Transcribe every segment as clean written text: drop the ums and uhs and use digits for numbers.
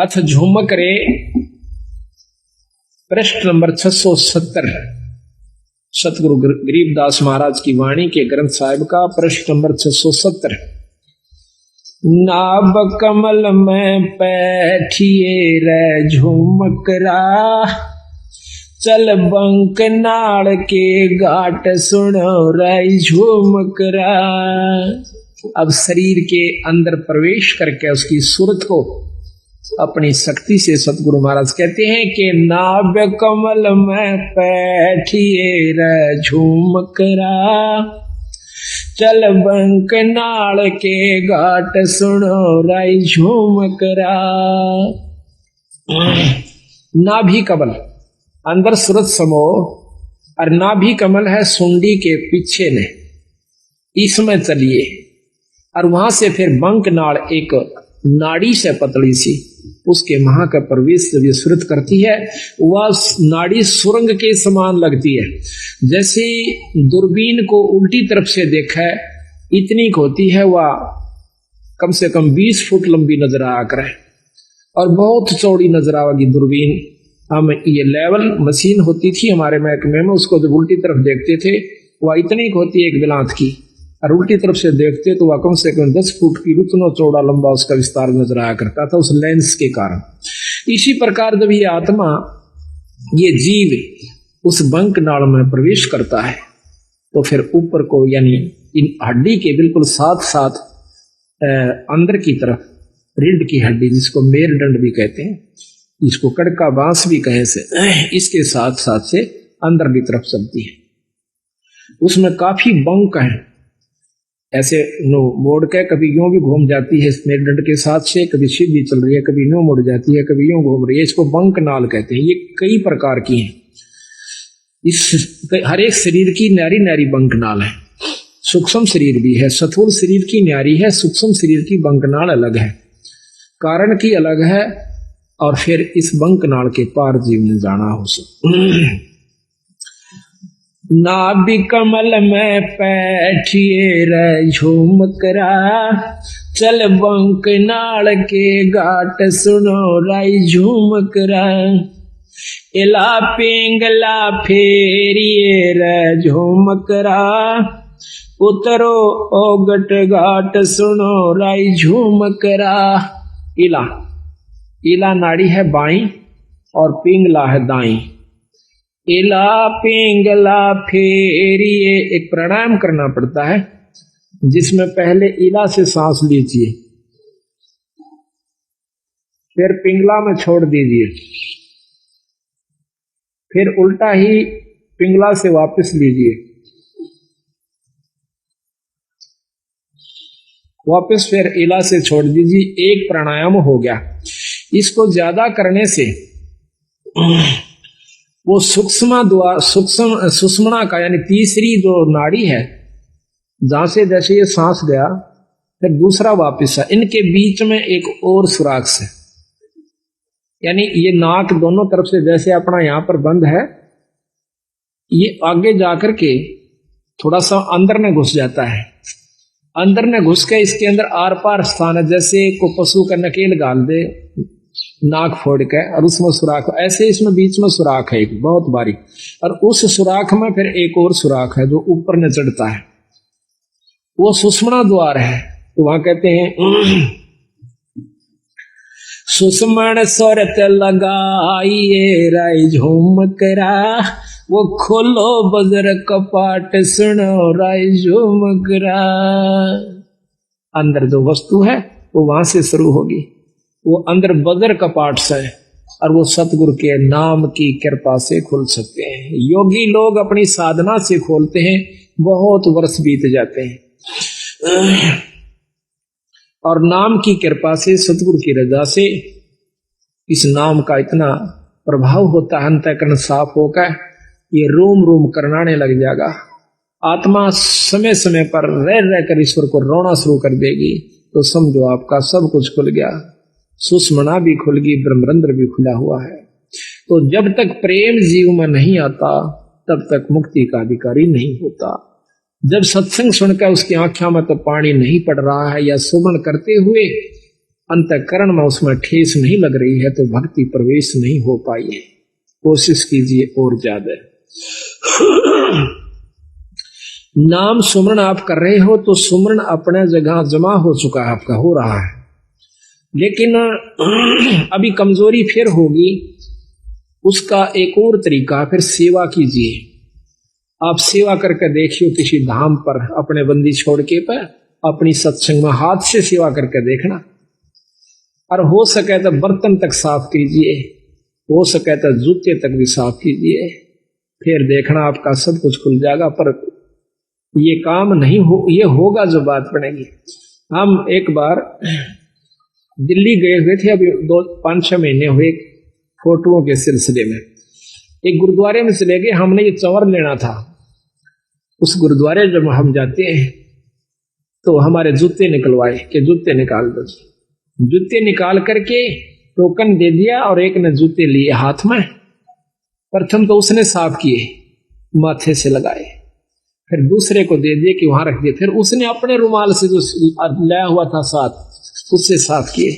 अथ झुमक रे पृष्ठ नंबर 670 सतगुरु गरीबदास महाराज की वाणी के ग्रंथ साहिब का पृष्ठ नंबर 670। नाभ कमल में बैठिए रे झुमकरा, चल बंक नाड़ के घाट सुनो रे झुमकरा। अब शरीर के अंदर प्रवेश करके उसकी सूरत को अपनी शक्ति से सतगुरु महाराज कहते हैं कि नाभ कमल में बैठिए रे झुमकरा, चल बंक नाड़ के घाट सुनो रे झुमकरा। नाभि कमल अंदर सूरत समो और नाभि कमल है सुंडी के पीछे ने, इसमें चलिए और वहां से फिर बंक नाड़ एक नाड़ी से पतली सी उसके महा का प्रवेश जब ये सूरत करती है वह नाड़ी सुरंग के समान लगती है। जैसे दूरबीन को उल्टी तरफ से देखा है इतनी होती है, वह कम से कम 20 फुट लंबी नजर आ कर है और बहुत चौड़ी नजर आएगी दूरबीन। हम ये लेवल मशीन होती थी हमारे महकमे में, उसको जब उल्टी तरफ देखते थे वह इतनी होती है एक बिलांत की, और उल्टी तरफ से देखते तो वह कम से कम 10 फुट की उतना चौड़ा लंबा उसका विस्तार नजर आया करता था उस लेंस के कारण। इसी प्रकार जब ये आत्मा ये जीव उस बंक नाड़ में प्रवेश करता है तो फिर ऊपर को यानी इन हड्डी के बिल्कुल साथ साथ अंदर की तरफ रीढ़ की हड्डी जिसको मेरुदंड भी कहते हैं, इसको कड़का बांस भी कहे से, इसके साथ साथ से अंदर की तरफ चलती है। उसमें काफी बंक है, ऐसे नो मोड़ के कभी यूं भी घूम जाती है मेरुदंड के साथ से, कभी सीधी चल रही है, कभी यूं मुड़ जाती है, कभी यूं घूम रही है, इसको बंक नाल कहते हैं। ये कई प्रकार की हैं। इस हर एक शरीर की न्यारी न्यारी बंक नाल है। सूक्ष्म शरीर भी है, स्थूल शरीर की न्यारी है, सूक्ष्म शरीर की बंक नाल अलग है, कारण की अलग है, और फिर इस बंक नाल के पार जीव ने जाना हो सके। नाभि कमल में बैठिए रे झुमकरा, चल बंक नाड़ के घाट सुनो रे झुमकरा। इला पिंगला फेरिए रे झुमकरा, उतरो ओगट घाट सुनो रे झुमकरा। इला इला नाड़ी है बाई और पिंगला है दाई। इला पिंगला फेरिए, एक प्राणायाम करना पड़ता है जिसमें पहले इला से सांस लीजिए, फिर पिंगला में छोड़ दीजिए, फिर उल्टा ही पिंगला से वापस लीजिए, वापस फिर इला से छोड़ दीजिए। एक प्राणायाम हो गया। इसको ज्यादा करने से वो सुषुम्ना का यानी तीसरी जो नाड़ी है जहां से जैसे ये सांस गया फिर दूसरा वापस है, इनके बीच में एक और सुराख है, यानी ये नाक दोनों तरफ से जैसे अपना यहां पर बंद है, ये आगे जाकर के थोड़ा सा अंदर में घुस जाता है। अंदर में घुस के इसके अंदर आर पार स्थान है, जैसे को पशु का नकेल गाल दे नाक फोड़ के और उसमें सुराख, ऐसे इसमें बीच में सुराख है एक बहुत बारीक, और उस सुराख में फिर एक और सुराख है जो ऊपर न चढ़ता है, वो सुषुम्ना द्वार है। तो वहां कहते हैं सुषुम्न स्वरत लगाइए रे झुमकरा, वो खोलो बजर कपाट सुनो रे झुमकरा। अंदर जो वस्तु है वो वहां से शुरू होगी, वो अंदर बजर कपाट से और वो सतगुरु के नाम की कृपा से खुल सकते हैं। योगी लोग अपनी साधना से खोलते हैं, बहुत वर्ष बीत जाते हैं, और नाम की कृपा से सतगुरु की रजा से इस नाम का इतना प्रभाव होता है, अंतःकरण साफ होकर ये रोम रोम करनाने लग जाएगा। आत्मा समय समय पर रह रहकर ईश्वर को रोना शुरू कर देगी, तो समझो आपका सब कुछ खुल गया, सुषुम्ना भी खुल गई, ब्रह्मरंध्र भी खुला हुआ है। तो जब तक प्रेम जीव में नहीं आता तब तक मुक्ति का अधिकारी नहीं होता। जब सत्संग सुनकर उसकी आंखों में तो पानी नहीं पड़ रहा है, या सुमन करते हुए अंतःकरण में उसमें ठेस नहीं लग रही है तो भक्ति प्रवेश नहीं हो पाई है। कोशिश कीजिए और ज्यादा। नाम सुमरण आप कर रहे हो तो सुमरण अपने जगह जमा हो चुका है, आपका हो रहा है, लेकिन अभी कमजोरी फिर होगी। उसका एक और तरीका, फिर सेवा कीजिए। आप सेवा करके देखिए किसी धाम पर अपने बंदी छोड़ के पर अपनी सत्संग में हाथ से सेवा करके देखना, और हो सके तो बर्तन तक साफ कीजिए, हो सके तो जूते तक भी साफ कीजिए, फिर देखना आपका सब कुछ खुल जाएगा। पर ये काम नहीं हो, ये होगा जो बात बनेगी। हम एक बार दिल्ली गए हुए थे, अभी 5-6 महीने हुए, फोटोओं के सिलसिले में एक गुरुद्वारे में चले गए। हमने ये चंवर लेना था। उस गुरुद्वारे जब हम जाते हैं तो हमारे जूते निकलवाए कि जूते निकाल दो। जूते निकाल करके टोकन दे दिया और एक ने जूते लिए हाथ में। प्रथम तो उसने साफ किए, माथे से लगाए, फिर दूसरे को दे दिए कि वहां रख दिए, फिर उसने अपने रुमाल से जो लाया हुआ था साथ उससे साफ किए।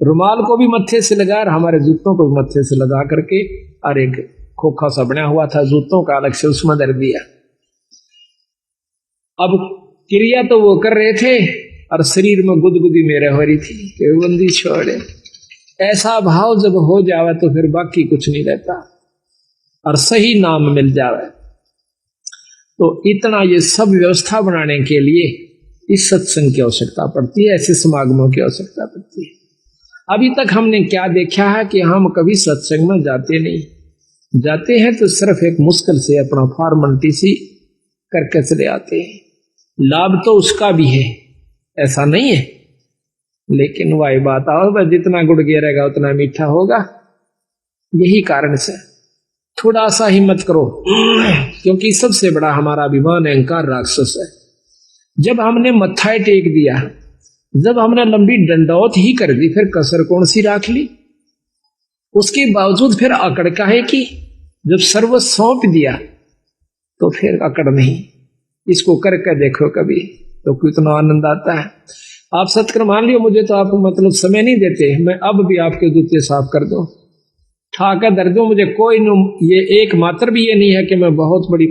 रुमाल को भी मत्थे से लगा और हमारे जूतों को भी मत्थे से लगा करके, और एक खोखा सा बना हुआ था जूतों का अलग से उसमें धर दिया। अब क्रिया तो वो कर रहे थे और शरीर में गुदगुदी मेरे हो रही थी कि बंदी छोड़े। ऐसा भाव जब हो जावे तो फिर बाकी कुछ नहीं रहता, और सही नाम मिल जावे। तो इतना ये सब व्यवस्था बनाने के लिए इस सत्संग की आवश्यकता पड़ती है, ऐसे समागमों की आवश्यकता पड़ती है। अभी तक हमने क्या देखा है कि हम कभी सत्संग में जाते नहीं, जाते हैं तो सिर्फ एक मुश्किल से अपना फॉर्मेलिटी सी करके चले आते हैं। लाभ तो उसका भी है, ऐसा नहीं है, लेकिन वही बात आओ, जितना गुड़ गिरेगा उतना मीठा होगा। यही कारण से थोड़ा सा हिम्मत करो, क्योंकि सबसे बड़ा हमारा अभिमान अहंकार राक्षस है। जब हमने मत्था टेक दिया, जब हमने लंबी डंडौत ही कर दी, फिर कसर कौन सी राख ली? उसके बावजूद फिर अकड़ का है कि जब सर्व सौंप दिया तो फिर अकड़ नहीं। इसको करके देखो कभी तो कितना आनंद आता है। आप सत्कर मान लियो, मुझे तो आप मतलब समय नहीं देते, मैं अब भी आपके जूते साफ कर दो, ठाकर दर दो, मुझे कोई ये एक मात्र भी ये नहीं है कि मैं बहुत बड़ी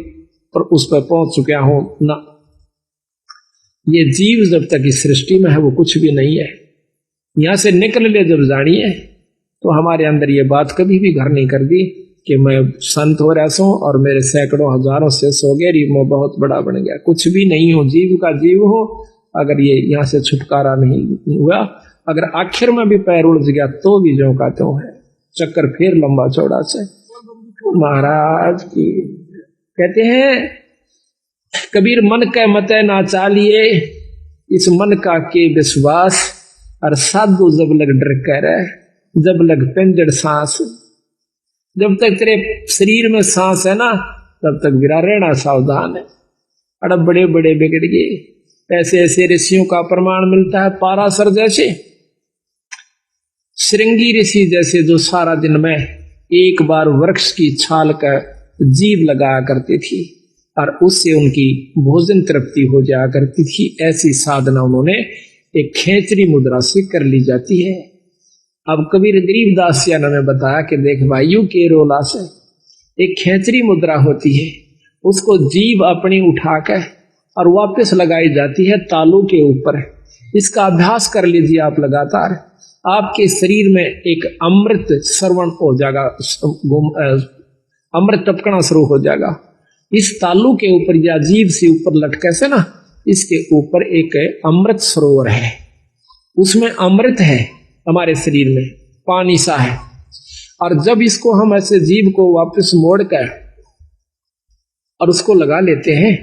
पर उस पर पहुंच चुका हूं ना। ये जीव जब तक इस सृष्टि में है वो कुछ भी नहीं है। यहां से निकल ले जब जानिए तो हमारे अंदर ये बात कभी भी घर नहीं कर दी कि मैं संत हो रहा हूं और मेरे सैकड़ों हजारों से सो गए, मैं बहुत बड़ा बन गया। कुछ भी नहीं हो, जीव का जीव हो। अगर ये यहाँ से छुटकारा नहीं हुआ, अगर आखिर में भी पैर उलझ गया तो भी जो का त्यों है, चक्कर फिर लंबा चौड़ा से। महाराज की कहते हैं कबीर, मन के मते ना चालिए, इस मन का के विश्वास, और साधु जब लग डर कर, जब लग पिंजड़ सांस। जब तक तेरे शरीर में सांस है ना, तब तक बिरा रहना सावधान है। अड़ब बड़े बड़े बिगड़ गए। ऐसे ऐसे ऋषियों का प्रमाण मिलता है, पारासर जैसे, श्रृंगी ऋषि जैसे, जो सारा दिन में एक बार वृक्ष की छाल का जीभ लगाया करती थी और उससे उनकी भोजन तृप्ति हो जाया करती थी। ऐसी साधना उन्होंने एक खेचरी मुद्रा से कर ली जाती है। अब कबीर गरीबदास जी ने बताया कि देख वायु के रोला से एक खेचरी मुद्रा होती है, उसको जीभ अपनी उठाकर और वापस लगाई जाती है तालू के ऊपर। इसका अभ्यास कर लीजिए आप लगातार, आपके शरीर में एक अमृत श्रवण हो जाएगा, अमृत टपकना शुरू हो जाएगा। इस तालू के ऊपर या जीभ से ऊपर लटके से ना, इसके ऊपर एक अमृत सरोवर है, उसमें अमृत है हमारे शरीर में, पानी सा है। और जब इसको हम ऐसे जीभ को वापस मोड़ कर और उसको लगा लेते हैं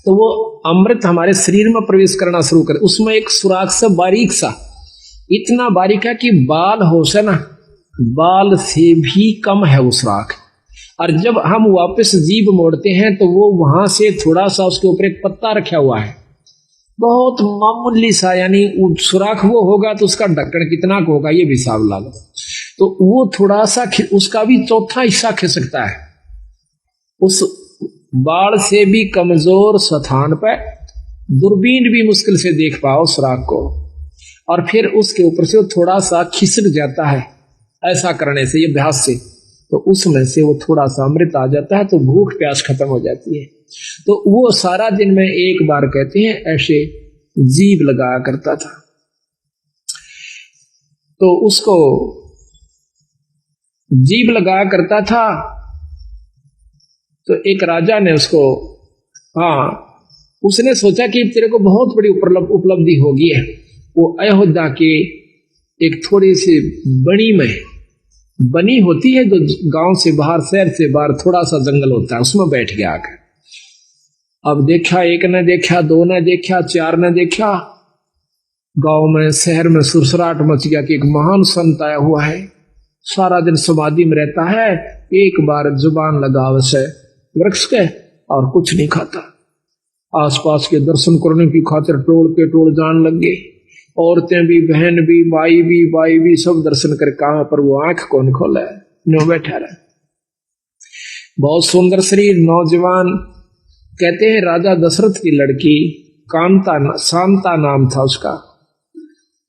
तो वो अमृत हमारे शरीर में प्रवेश करना शुरू करे। उसमें एक सुराख सा बारीक सा, इतना बारीक है कि बाल हो से ना, बाल से भी कम है वो सुराख। और जब हम वापस जीभ मोड़ते हैं तो वो वहां से थोड़ा सा उसके ऊपर एक पत्ता रखा हुआ है, बहुत मामूली सा, यानी सुराख वो होगा तो उसका ढक्कन कितना का होगा ये भी हिसाब लगा। तो वो थोड़ा सा उसका भी चौथा हिस्सा खिसकता है। उस बाढ़ से भी कमजोर स्थान पर दूरबीन भी मुश्किल से देख पाओ सुराख को। और फिर उसके ऊपर से वो थोड़ा सा खिसक जाता है, ऐसा करने से, ये अभ्यास से, तो उसमें से वो थोड़ा सा अमृत आ जाता है, तो भूख प्यास खत्म हो जाती है। तो वो सारा दिन में एक बार कहते हैं ऐसे जीभ लगाया करता था। तो उसको जीभ लगाया करता था, तो एक राजा ने उसको, उसने सोचा कि तेरे को बहुत बड़ी उपलब्धि होगी है। वो अयोध्या के एक थोड़ी सी बनी होती है जो गांव से बाहर, शहर से बाहर थोड़ा सा जंगल होता है, उसमें बैठ गया आकर। अब देखा, एक ने देखा, दो ने देखा, चार ने देखा, गांव में शहर में सुरसराट मच गया कि एक महान संत आया हुआ है, सारा दिन समाधि में रहता है, एक बार जुबान लगाव से वृक्ष के और कुछ नहीं खाता। आसपास के दर्शन करने की खातिर टोल के टोल जान लग गए, औरतें भी, बहन भी, बाई भी सब दर्शन कर कहा, पर वो आंख कौन खोला है, नो बैठा रहा। बहुत सुंदर शरीर, नौजवान। कहते हैं राजा दशरथ की लड़की शांता नाम था उसका।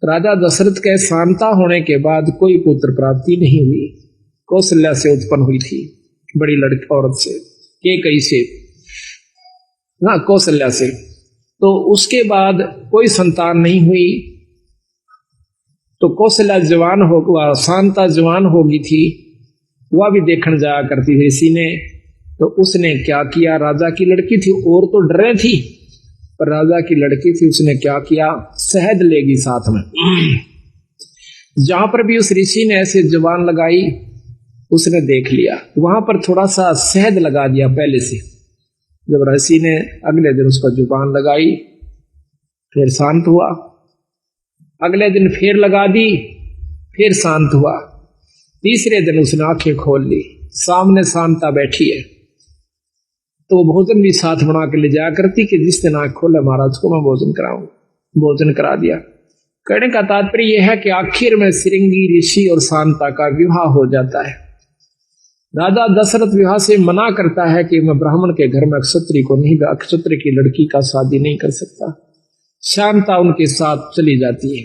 राजा दशरथ के शांता होने के बाद कोई पुत्र प्राप्ति नहीं हुई। कौशल्या से उत्पन्न हुई थी, बड़ी लड़की औरत से, केकई से, कौशल्या से। तो उसके बाद कोई संतान नहीं हुई। तो कौशल्या जवान हो, शांता जवान हो गई थी, वह भी देखने जाया करती थी ऋषि ने। तो उसने क्या किया, राजा की लड़की थी, और तो डरे थी, पर राजा की लड़की थी, उसने क्या किया, शहद लेगी साथ में। जहां पर भी उस ऋषि ने ऐसे जुबान लगाई, उसने देख लिया, वहां पर थोड़ा सा शहद लगा दिया पहले से। जब ऋषि ने अगले दिन उसको जुबान लगाई, फिर शांत हुआ। अगले दिन फिर लगा दी, फिर शांत हुआ। तीसरे दिन उसने आंखें खोल ली, सामने शांता बैठी है। तो वो भोजन भी साथ बना के ले जाया करती कि जिस दिन आंख खोले महाराज को मैं भोजन कराऊं। भोजन करा दिया। कहने का तात्पर्य यह है कि आखिर में श्रृंगी ऋषि और शांता का विवाह हो जाता है। राजा दशरथ विवाह से मना करता है कि मैं ब्राह्मण के घर में क्षत्रिय को नहीं, क्षत्रिय की लड़की का शादी नहीं कर सकता। शांता उनके साथ चली जाती है,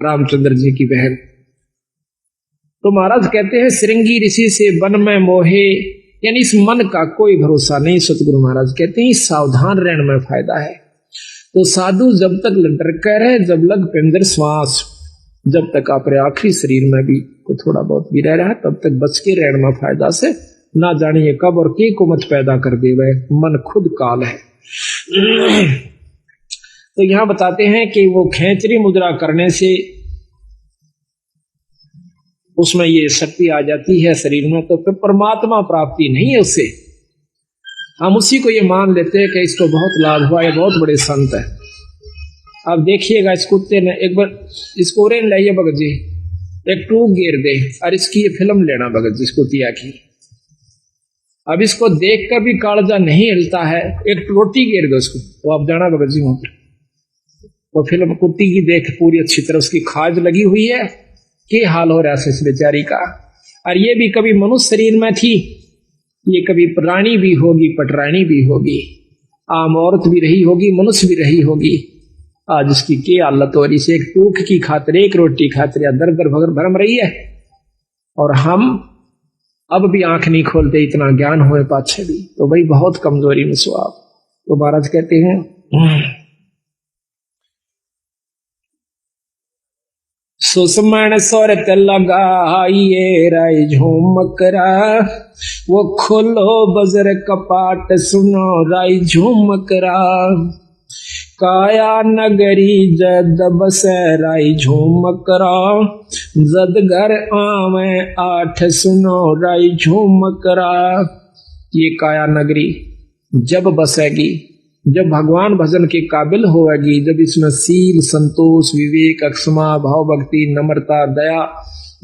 रामचंद्र जी की बहन। तो महाराज कहते हैं श्रृंगी ऋषि से वन में मोहे, यानी इस मन का कोई भरोसा नहीं। सतगुरु महाराज कहते हैं सावधान रहने में फायदा है। तो साधु जब तक डर रहे, जब लग पिंजर श्वास, जब तक अपने आखिरी शरीर में भी को थोड़ा बहुत भी रह रहा है, तब तक बच के रहने में फायदा से। ना जानिए कब और के को मत पैदा कर दे, वह मन खुद काल है। तो यहां बताते हैं कि वो खेचरी मुद्रा करने से उसमें ये शक्ति आ जाती है शरीर में, तो फिर परमात्मा प्राप्ति नहीं है उससे। हम उसी को ये मान लेते हैं कि इसको बहुत लाभ हुआ, ये बहुत बड़े संत है। अब देखिएगा, इस कुत्ते ने एक बार इसको रेन लाइए भगत जी, एक टूक गिर दे, और इसकी ये फिल्म लेना भगत जी, इसको तिया की। अब इसको देख कर भी कालजा नहीं हिलता है, एक रोटी गिर दो उसको, तो आप जाना भगत जी वहां पर वो फिल्म कुत्ती की देख पूरी अच्छी तरह उसकी खाज लगी हुई है, कि हाल हो रहा है इस बेचारी का। और ये भी कभी मनुष्य शरीर में थी, ये कभी प्राणी भी होगी, पटरानी भी होगी, आम औरत भी रही होगी, मनुष्य भी रही होगी। आज इसकी क्या हालत हो रही है, एक टूक की खातिर, एक रोटी खातिर या दर दर भरम रही है। और हम अब भी आंख नहीं खोलते, इतना ज्ञान हुए पाछे भी, तो भाई बहुत कमजोरी में सो आप। तो महाराज कहते हैं सुषमण सोरत लगाइए राय झूमकरा, वो खोलो बजर कपाट सुनो राय झूमकरा। काया नगरी जद बसे राय झूमकरा, जद घर आवे आठ सुनो राय झूमकरा। ये काया नगरी जब बसेगी, जब भगवान भजन के काबिल होगी, जब इसमें सील, संतोष, विवेक, अक्षमा, भाव, भक्ति, नम्रता, दया,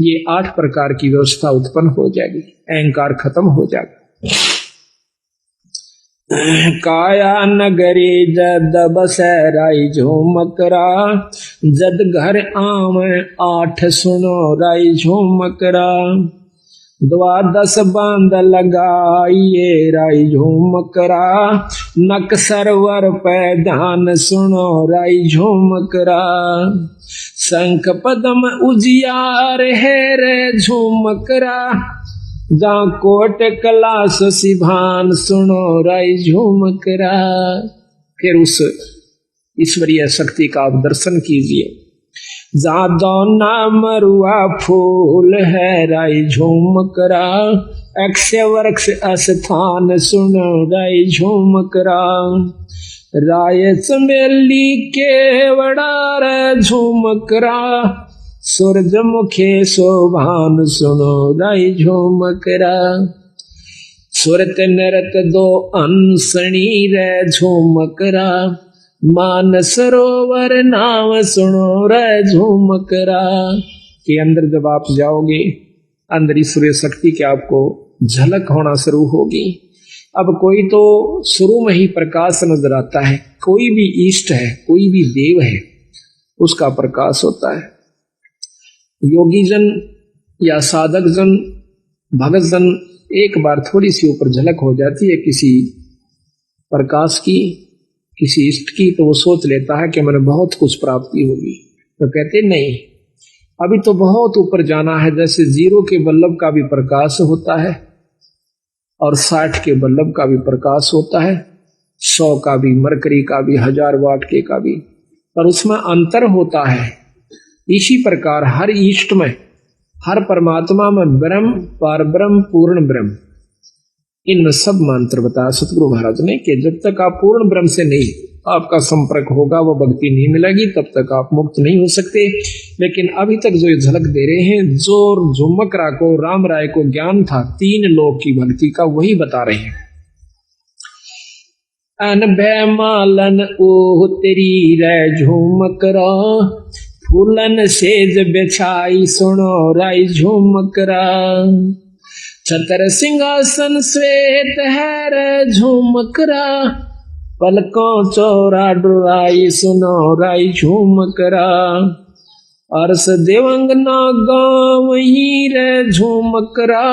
ये 8 प्रकार की व्यवस्था उत्पन्न हो जाएगी, अहंकार खत्म हो जाएगा। काया नगरी जद बसे राय झूमकरा, जद घर आवे 8 सुनो राय झूमकरा। द्वादश बांध लगाइए राई झूमकरा, नक सरवर पे ध्यान सुनो राई झूमकरा। शंख पदम उजियार है रे झूमकरा, जा कोट कलास सिभान सुनो राई झूमकरा। फिर उस ईश्वरीय शक्ति का आप दर्शन कीजिए। जादो नाम रुआ फूल है राई झूमकरा, अक्ष वृक्ष अस्थान सुनो राई झूमकरा। राय चमेली केवड़ा रे झूमकरा, सूरजमुखे शोभान सुनो राई झूमकरा। सुरत नरत दो अंसनी रे झूमकरा, मान सरोवर नाम सुनो रे झूमकरा। के अंदर जब आप जाओगे, अंदर ईश्वरीय शक्ति की आपको झलक होना शुरू होगी। अब कोई तो शुरू में ही प्रकाश नजर आता है, कोई भी इष्ट है, कोई भी देव है, उसका प्रकाश होता है। योगी जन या साधक जन, भगत जन, एक बार थोड़ी सी ऊपर झलक हो जाती है किसी प्रकाश की, किसी इष्ट की, तो वो सोच लेता है कि मैंने बहुत कुछ प्राप्ति होगी। तो कहते नहीं, अभी तो बहुत ऊपर जाना है। जैसे 0 के बल्लभ का भी प्रकाश होता है और 60 के बल्लभ का भी प्रकाश होता है, 100 का भी, मरकरी का भी, 1000 वाट के का भी, पर उसमें अंतर होता है। इसी प्रकार हर इष्ट में, हर परमात्मा में ब्रह्म, परब्रह्म, पूर्ण ब्रह्म, इनमें सब मंत्र बताया सतगुरु महाराज ने कि जब तक आप पूर्ण ब्रह्म से नहीं आपका संपर्क होगा, वो भक्ति नहीं मिलेगी, तब तक आप मुक्त नहीं हो सकते। लेकिन अभी तक जो ये झलक दे रहे हैं, जो झुमकरा को, राम राय को ज्ञान था 3 लोक की भक्ति का, वही बता रहे हैं। अनभय मालन ओ तेरी रे झुमकरा, फूलन सेज बिछाई सुनो राई झुमकरा। छतर सिंहासन श्वेत है रे झूमकरा, पलकों चौरा डुराई सुनो राई झूमकरा। अरस देवंगना गाँव ही रे झूमकरा,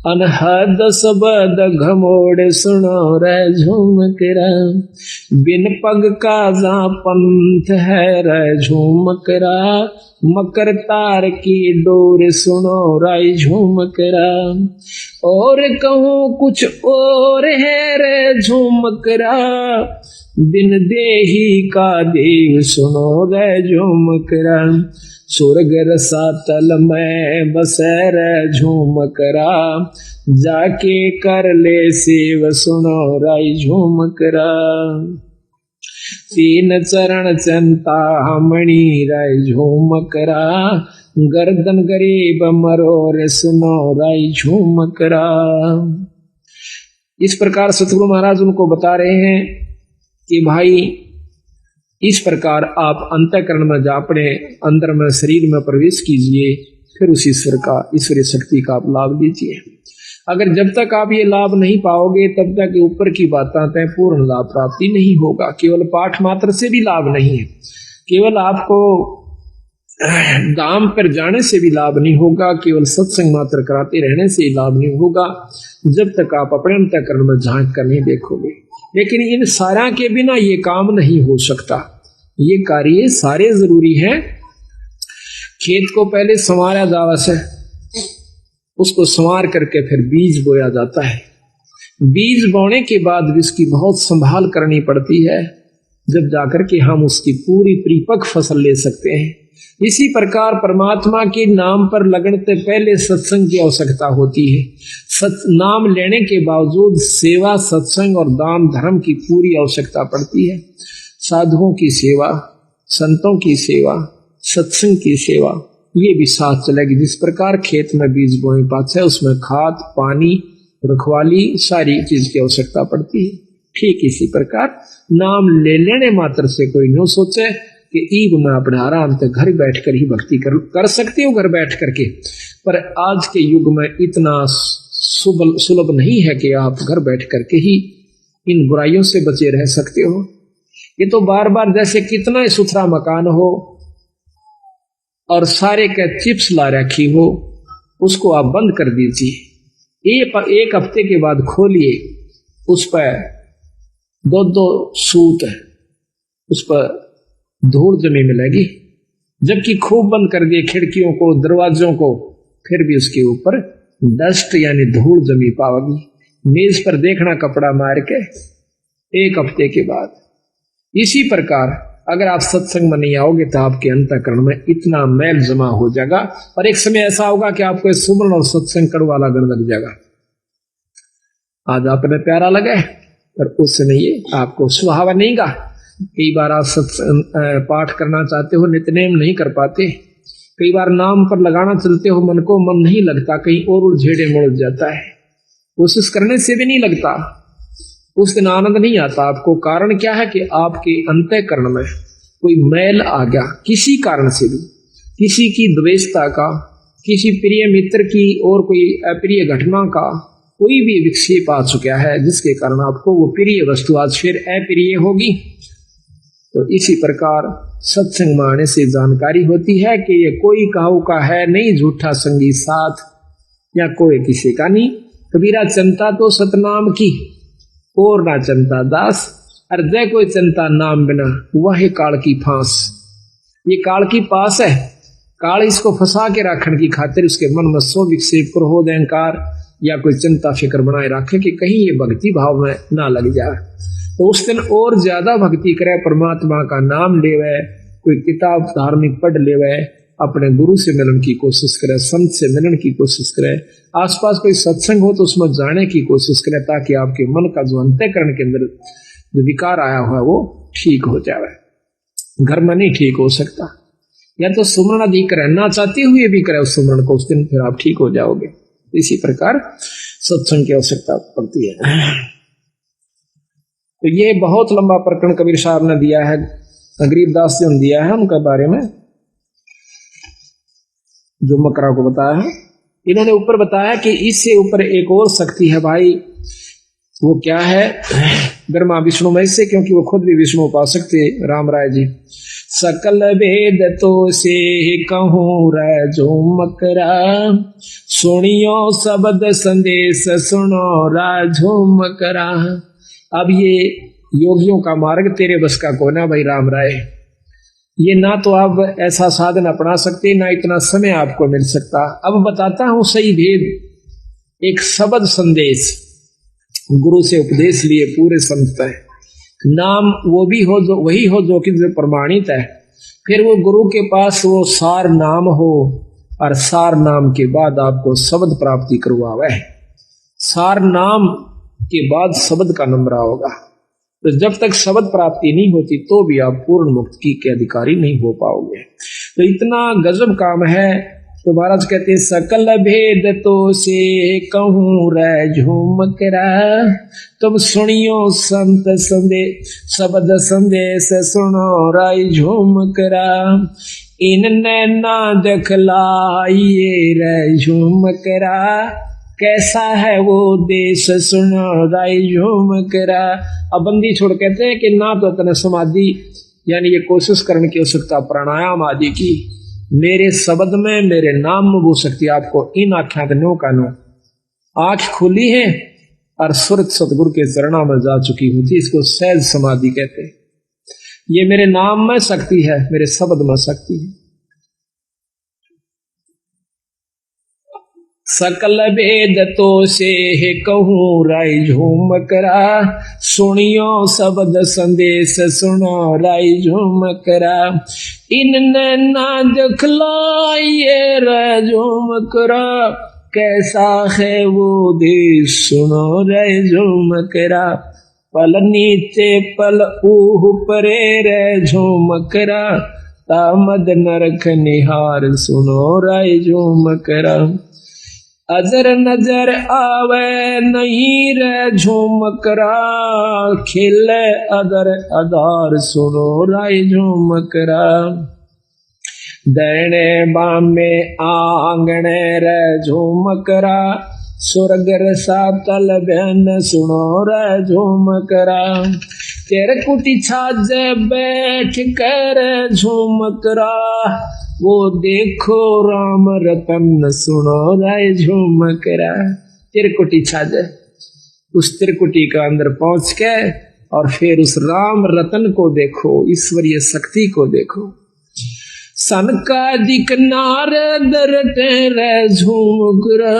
अनहद सबद घमोड़ सुनो रे झूमकरा। बिन पग का जा पंथ है रे झूमकरा, मकर तार की डोर सुनो राई झूमकरा। और कहूँ कुछ और है रे झूमकरा, बिन देही का देव सुनो रे झूमकरा। स्वर्ग रसातल में बसे रे झूमकरा, जाके कर ले सेव सुनो राई झूमकरा। 3 चरण चिंतामणि राय झूमकरा, गर्दन गरीब मरोर सुनो राय झूमकरा। इस प्रकार सतगुरु महाराज उनको बता रहे हैं कि भाई इस प्रकार आप अंतःकरण में जा, अपने अंदर में, शरीर में प्रवेश कीजिए, फिर उस ईश्वर का, ईश्वरीय शक्ति का आप लाभ लीजिए। अगर जब तक आप ये लाभ नहीं पाओगे, तब तक ऊपर की बातें तय पूर्ण लाभ प्राप्ति नहीं होगा। केवल पाठ मात्र से भी लाभ नहीं है, केवल आपको धाम पर जाने से भी लाभ नहीं होगा, केवल सत्संग मात्र कराते रहने से ही लाभ नहीं होगा, जब तक आप अपने अंतःकरण में झांक कर नहीं देखोगे। लेकिन इन सारा के बिना ये काम नहीं हो सकता। ये कार्य सारे जरूरी हैं। खेत को पहले संवारा जावा से, उसको संवार करके फिर बीज बोया जाता है। बीज बोने के बाद इसकी बहुत संभाल करनी पड़ती है, जब जाकर के हम उसकी पूरी परिपक्व फसल ले सकते हैं। इसी प्रकार परमात्मा के नाम पर लगने से पहले सत्संग की आवश्यकता होती है। नाम लेने के बावजूद सेवा, सत्संग और दान धर्म की पूरी आवश्यकता पड़ती है। साधुओं की सेवा, संतों की सेवा, सत्संग की सेवा, ये भी साथ चलेगी। जिस प्रकार खेत में बीज बोने पाते हैं, उसमें खाद, पानी, रखवाली, सारी चीज की आवश्यकता पड़ती है। ठीक इसी प्रकार नाम ले लेने मात्र से कोई न सोचे कि ईब में अपने आराम से घर बैठकर ही भक्ति कर सकते हो, घर बैठ करके। पर आज के युग में इतना सुलभ नहीं है कि आप घर बैठ करके ही इन बुराइयों से बचे रह सकते हो। ये तो बार बार जैसे कितना ही सुथरा मकान हो और सारे के चिप्स ला रखी हो उसको आप बंद कर दीजिए। एक हफ्ते के बाद खोलिए, उस पर दो सूत है, उस पर धूल जमी मिलेगी। जबकि खूब बंद कर दिए खिड़कियों को, दरवाजों को, फिर भी उसके ऊपर डस्ट यानी धूल जमी पाओगी। मेज पर देखना कपड़ा मार के एक हफ्ते के बाद। इसी प्रकार अगर आप सत्संग में नहीं आओगे तो आपके अंतःकरण में इतना मैल जमा हो जाएगा और एक समय ऐसा होगा कि आपको सुमरण और सत्संग कड़वा लगने लग जाएगा। आज आपने प्यारा लगे पर उससे नहीं है, आपको सुहावा नहीं गा। कई बार आप पाठ करना चाहते हो, नित्यनेम नहीं कर पाते। कई बार नाम पर लगाना चलते हो, मन को मन नहीं लगता, कहीं और उलझेड़े मुड़ जाता है। कोशिश करने से भी नहीं लगता, उस दिन आनंद नहीं आता आपको। कारण क्या है कि आपके अंतःकरण में कोई मैल आ गया, किसी कारण से भी, किसी की द्वेषता का, किसी प्रिय मित्र की और कोई अप्रिय घटना का कोई भी विक्षेप आ चुका है, जिसके कारण आपको वो प्रिय वस्तु आज फिर अप्रिय होगी। तो इसी प्रकार सत्संग में आने से जानकारी होती है कि ये कोई काहू का है नहीं, झूठा संगी साथ या कोई किसी का नहीं। कबीरा चंता तो सतनाम की और ना चंता दास, और जय कोई चंता नाम बिना वह काल की फांस। ये काल की पास है, काल इसको फंसा के रखने की खातिर उसके मन में सो विक्षेप क्रोध अहंकार या कोई चिंता फिक्र बनाए रखे कि कहीं ये भक्ति भाव में ना लग जाए। तो उस दिन और ज्यादा भक्ति करे, परमात्मा का नाम लेवे, कोई किताब धार्मिक पढ़ लेवे, अपने गुरु से मिलन की कोशिश करे, संत से मिलन की कोशिश करे, आसपास कोई सत्संग हो तो उसमें जाने की कोशिश करे, ताकि आपके मन का जो अंतःकरण के अंदर जो विकार आया हुआ है वो ठीक हो जाए। घर में नहीं ठीक हो सकता, या तो सुमरण अधिक करे, ना चाहते हुए भी करे उस सुमरण को, उस दिन फिर आप ठीक हो जाओगे। इसी प्रकार सत्संग की आवश्यकता पड़ती है। तो ये बहुत लंबा प्रकरण कबीर साहब ने दिया है, गरीबदास जी ने दिया है उनके बारे में, जो मकरा को बताया है। इन्होंने ऊपर बताया कि इससे ऊपर एक और शक्ति है भाई, वो क्या है? ब्रह्मा विष्णु महेश से, क्योंकि वो खुद भी विष्णु उपासक थे राम राय जी। सकल वेद तो से कहूँ रे जो मकरा, सुनियो शब्द संदेश सुनो राजो मकरा। अब ये योगियों का मार्ग तेरे बस का कौन है भाई राम राय। ये ना तो आप ऐसा साधन अपना सकते, ना इतना समय आपको मिल सकता। अब बताता हूं सही भेद। एक शब्द संदेश, गुरु से उपदेश लिए पूरे संत है, नाम वो भी हो जो वही हो जो कि प्रमाणित है। फिर वो गुरु के पास वो सार नाम हो, और सार नाम के बाद आपको शब्द प्राप्ति करवावे। सार नाम के बाद शब्द का नंबर होगा। तो जब तक शब्द प्राप्ति नहीं होती तो भी आप पूर्ण मुक्ति के अधिकारी नहीं हो पाओगे। तो इतना गजब काम है। तो महाराज कहते हैं सकल भेद तो से कहूँ रे झूमकरा, तुम सुनियो संत संदेश शब्द संदेश सुनो राय झूमकरा। इन नैना दिखलाइए रे झूमकरा, कैसा है वो देश सुनो राय झूमकरा। अब बंदी छोड़ कहते हैं कि ना तो इतने समाधि यानी ये कोशिश करने की आवश्यकता प्राणायाम आदि की, मेरे शब्द में मेरे नाम में वो शक्ति आपको इन आख्यानों का नो आंख खुली है और सुरत सतगुरु के चरणों में जा चुकी हूं, इसको सहज समाधि कहते हैं। ये मेरे नाम में शक्ति है, मेरे शब्द में शक्ति है। सकल भेद तो से कहूँ राय झूमकरा, सुनियो शब्द संदेश सुनो राय झूमकरा। इन नैना दिखलाइए रे झूमकरा, कैसा है वो देश सुनो रे झूमकरा। पल नीचे पल ऊपरे रे झूमकरा, तामद नरक निहार सुनो राय झूमकरा। अजर नजर आवे नहीं रे झूमकरा, खिले अदर अदार सुनो राय झूमकरा। दैने बामे आंगणे रे झूमकरा, स्वर्ग रसातल बहन सुनो रे झूमकरा। तेरे कुटी छाजे बैठ कर झूमकरा, वो देखो राम रतन सुनो राय झूमकरा। त्रिकुटी छाजे, उस त्रिकुटी का अंदर पहुंच के और फिर उस राम रतन को देखो, ईश्वरीय शक्ति को देखो। सनकादिक नारद रटे रे झूमकरा,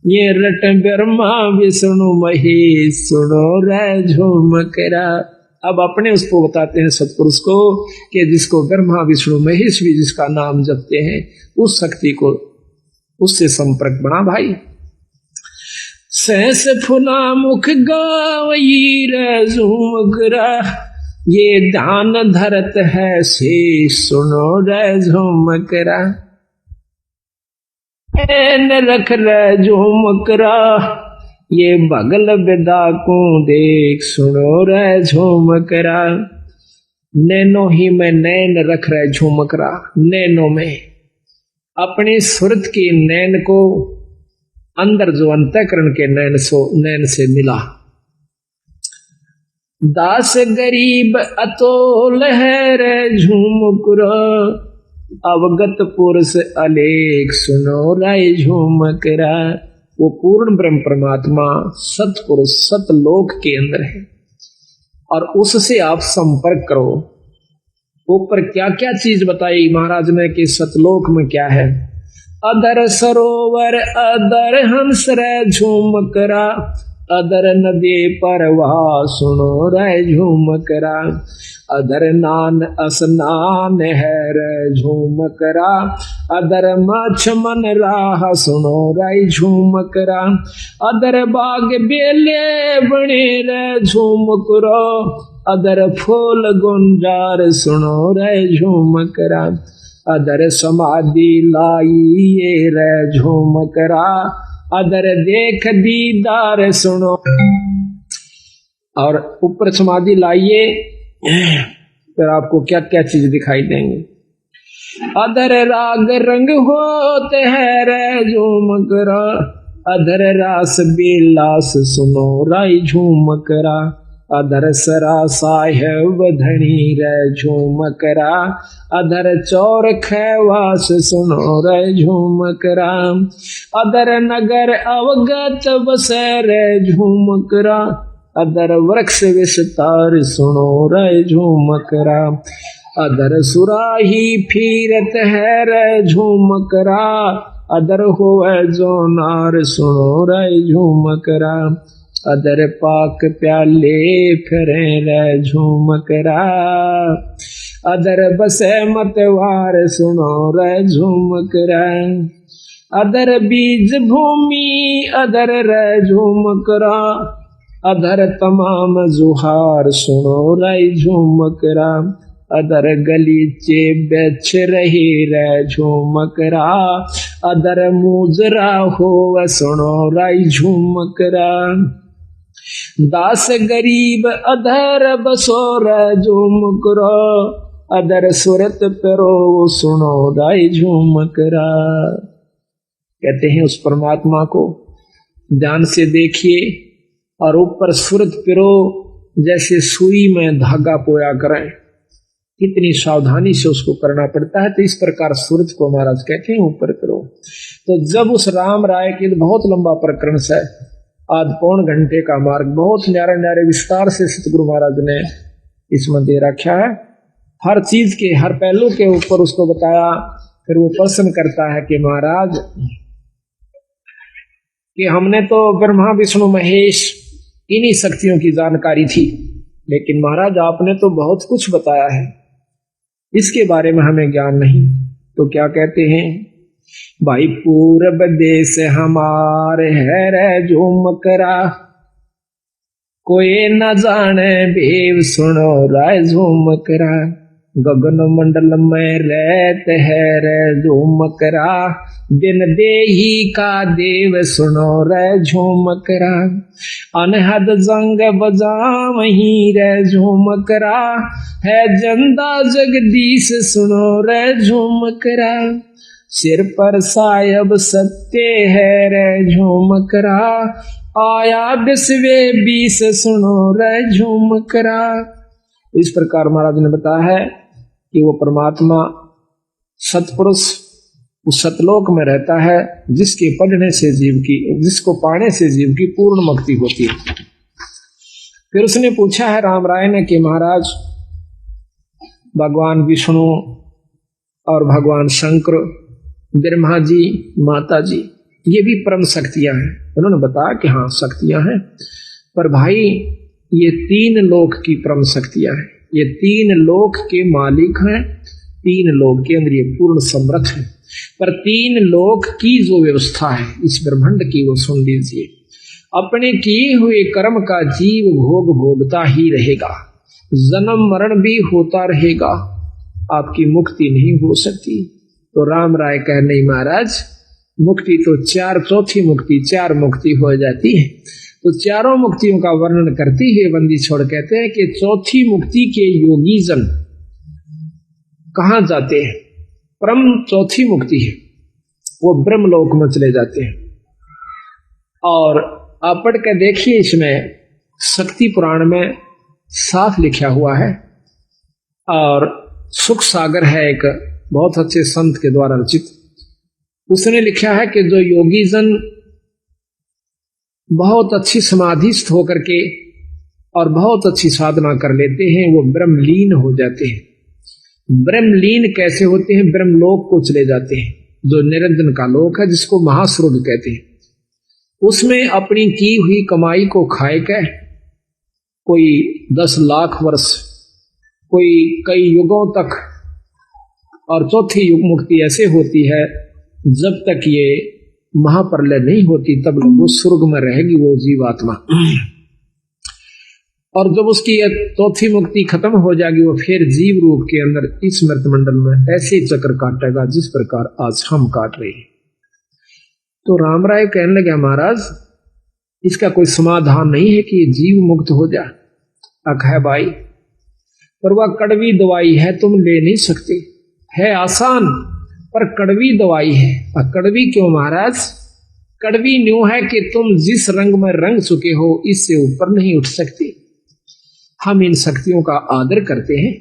ये रट ब्रह्मा विष्णु महेश सुनो रे झूमकरा। अब अपने उसको बताते हैं सत्पुरुष को कि जिसको ब्रह्मा विष्णु महेश भी जिसका नाम जपते हैं, उस शक्ति को, उससे संपर्क बना भाई। सहस फुना मुख गावई रे झूमकरा, ये दान धरत है से सुनो रे झूमकरा। एन रख रे झूमकरा, ये बगल बिदा को देख सुनो रे झूमकरा। नैनो ही में नैन रख रहे झूमकरा, नैनो में अपनी सुरत की नैन को अंदर जो अंतःकरण के नैन से मिला। दास गरीब अतोल है रे झूमकरा, अवगत पुरुष अलेख सुनो रे झूमकरा। वो पूर्ण ब्रह्म परमात्मा सतपुरुष सतलोक के अंदर है और उससे आप संपर्क करो। ऊपर क्या क्या चीज बताई महाराज ने कि सतलोक में क्या है। अदर सरोवर अदर हंस रे झूमकरा, अदर नदी परवाह सुनो रे झूमकरा। अदर नान स्नान है रे झूमकरा, अदर मछ मन राह सुनो रे झूमकरा। अदर बाग बेले बने रे झूमकरा, अदर फूल गुंजार सुनो रे झूमकरा। अदर समाधि लाई रे झूमकरा, अदर देख दीदार सुनो। और ऊपर समाधि लाइए फिर आपको क्या क्या चीज दिखाई देंगे। अदर राग रंग होते है रे झूमकरा, अदर रास बिलास सुनो रे झूमकरा। अदर सरा साहेब धनी रे झूमकरा, अदर चौर खैवास सुनो रे झूमकरा। अदर नगर अवगत बसे रे झूमकरा, अदर वृक्ष विस्तार सुनो रे झूमकरा। अदर सुराही फिरत है रे झूमकरा, अदर होवे जो नार सुनो रे झूमकरा। अदर पाक प्याले फिरे रे झूमकरा, अदर बसे मतवार सुनो रे झूमकरा। अदर बीज भूमि अदर रे झूमकरा, अदर तमाम जुहार सुनो रे झूमकरा। अदर गलीचे बेच रही रे झूमकरा, अदर मुजरा हो सुनो रे झूमकरा। दास गरीब अधर बसो रे झूमकरा, अदर सुरत पेरो सुनो रे झूमकरा। कहते हैं उस परमात्मा को ध्यान से देखिए और ऊपर सुरत पिरो जैसे सुई में धागा पोया करें। कितनी सावधानी से उसको करना पड़ता है। तो इस प्रकार सुरत को महाराज कहते हैं ऊपर करो। तो जब उस राम राय की बहुत लंबा प्रकरण से आज पौन घंटे का मार्ग बहुत न्यारे न्यारे विस्तार से सतगुरु महाराज ने इसमें दे रखा है। हर चीज के हर पहलू के ऊपर उसको बताया। फिर वो प्रश्न करता है कि महाराज कि हमने तो ब्रह्मा विष्णु महेश इन्हीं शक्तियों की जानकारी थी, लेकिन महाराज आपने तो बहुत कुछ बताया है, इसके बारे में हमें ज्ञान नहीं। तो क्या कहते हैं, भाई पूरब देश हमारे है रे झूमकरा, कोई न जाने भेव सुनो रे झूमकरा। गगन मंडल में रहते है रे झूमकरा, दिन देही का देव सुनो रे झूमकरा। अनहद जंग बजा वहीं रे झूमकरा, है जंदा जगदीश सुनो रे झूमकरा। सिर पर सायब सत्य है रे झूमकरा, आया बिस्वे बीस सुनो रे झूमकरा। इस प्रकार महाराज ने बताया है कि वो परमात्मा सतपुरुष उस सतलोक में रहता है जिसके पढ़ने से जीव की, जिसको पाने से जीव की पूर्ण मुक्ति होती है। फिर उसने पूछा है राम राय ने कि महाराज भगवान विष्णु और भगवान शंकर, ब्रह्मा जी, माता जी, ये भी परम शक्तियां हैं। उन्होंने बताया कि हाँ शक्तियां हैं, पर भाई ये 3 लोक की परम शक्तियां हैं, ये 3 लोक के मालिक हैं, 3 लोक के अंदर ये पूर्ण समर्थ है। पर 3 लोक की जो व्यवस्था है इस ब्रह्मांड की, वो सुन लीजिए। अपने किए हुए कर्म का जीव भोग भोगता ही रहेगा, जन्म मरण भी होता रहेगा, आपकी मुक्ति नहीं हो सकती। तो राम राय कह नहीं महाराज, मुक्ति तो 4, चौथी मुक्ति 4 मुक्ति हो जाती है। तो चारों मुक्तियों का वर्णन करती है बंदी छोड़ कहते हैं कि चौथी मुक्ति के योगी जन कहाँ जाते हैं? परम चौथी मुक्ति है, वो ब्रह्मलोक में चले जाते हैं। और आप पढ़ के देखिए, इसमें शक्ति पुराण में साफ लिखा हुआ है। और सुख सागर है एक बहुत अच्छे संत के द्वारा रचित, उसने लिखा है कि जो योगी जन बहुत अच्छी समाधिस्थ होकर के और बहुत अच्छी साधना कर लेते हैं, वो ब्रह्मलीन हो जाते हैं। ब्रह्मलीन कैसे होते हैं? ब्रह्मलोक को चले जाते हैं, जो निरंजन का लोक है, जिसको महास्वर्ग कहते हैं। उसमें अपनी की हुई कमाई को खाए के कोई 10 लाख वर्ष, कोई कई युगों तक, और चौथी युग मुक्ति ऐसे होती है जब तक ये महाप्रलय नहीं होती, तब वो स्वर्ग में रहेगी वो जीवात्मा। और जब उसकी चौथी मुक्ति खत्म हो जाएगी, वो फिर जीव रूप के अंदर इस मृत मंडल में ऐसे चक्र काटेगा जिस प्रकार आज हम काट रहे हैं। तो राम राय कहने लगे महाराज इसका कोई समाधान नहीं है कि ये जीव मुक्त हो जाए। अख है भाई, पर वह कड़वी दवाई है, तुम ले नहीं सकते। है आसान पर कड़वी दवाई है। और कड़वी क्यों महाराज? कड़वी न्यू है कि तुम जिस रंग में रंग चुके हो इससे ऊपर नहीं उठ सकते। हम इन शक्तियों का आदर करते हैं,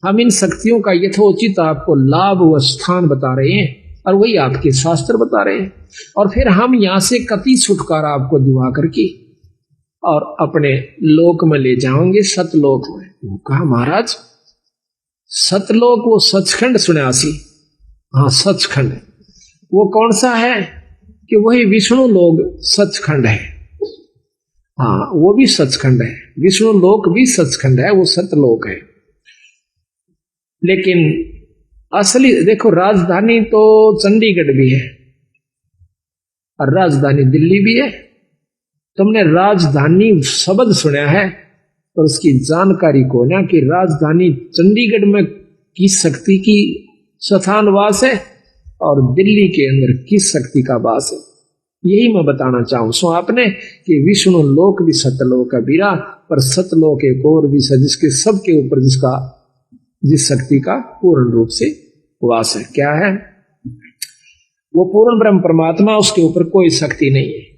हम इन शक्तियों का यथोचित आपको लाभ व स्थान बता रहे हैं, और वही आपके शास्त्र बता रहे हैं। और फिर हम यहां से कति छुटकारा आपको दिवा करके और अपने लोक में ले जाओगे, सतलोक में। वो कहा महाराज सतलोक, वो सचखंड सुन्यासी, हाँ सचखंड, वो कौन सा है? कि वही विष्णु लोक सचखंड है। हाँ वो भी सचखंड है, विष्णु लोक भी सचखंड है, वो सतलोक है। लेकिन असली देखो, राजधानी तो चंडीगढ़ भी है और राजधानी दिल्ली भी है। तुमने राजधानी शब्द सुना है और उसकी जानकारी को ना, कि राजधानी चंडीगढ़ में किस शक्ति की स्थान वास है और दिल्ली के अंदर किस शक्ति का वास है, यही मैं बताना चाहूं सो आपने कि विष्णु लोक भी सतलोक है बीरा, पर सतलोक एक और भी है जिसके सबके ऊपर जिस शक्ति का पूर्ण रूप से वास है। क्या है वो? पूर्ण ब्रह्म परमात्मा, उसके ऊपर कोई शक्ति नहीं है।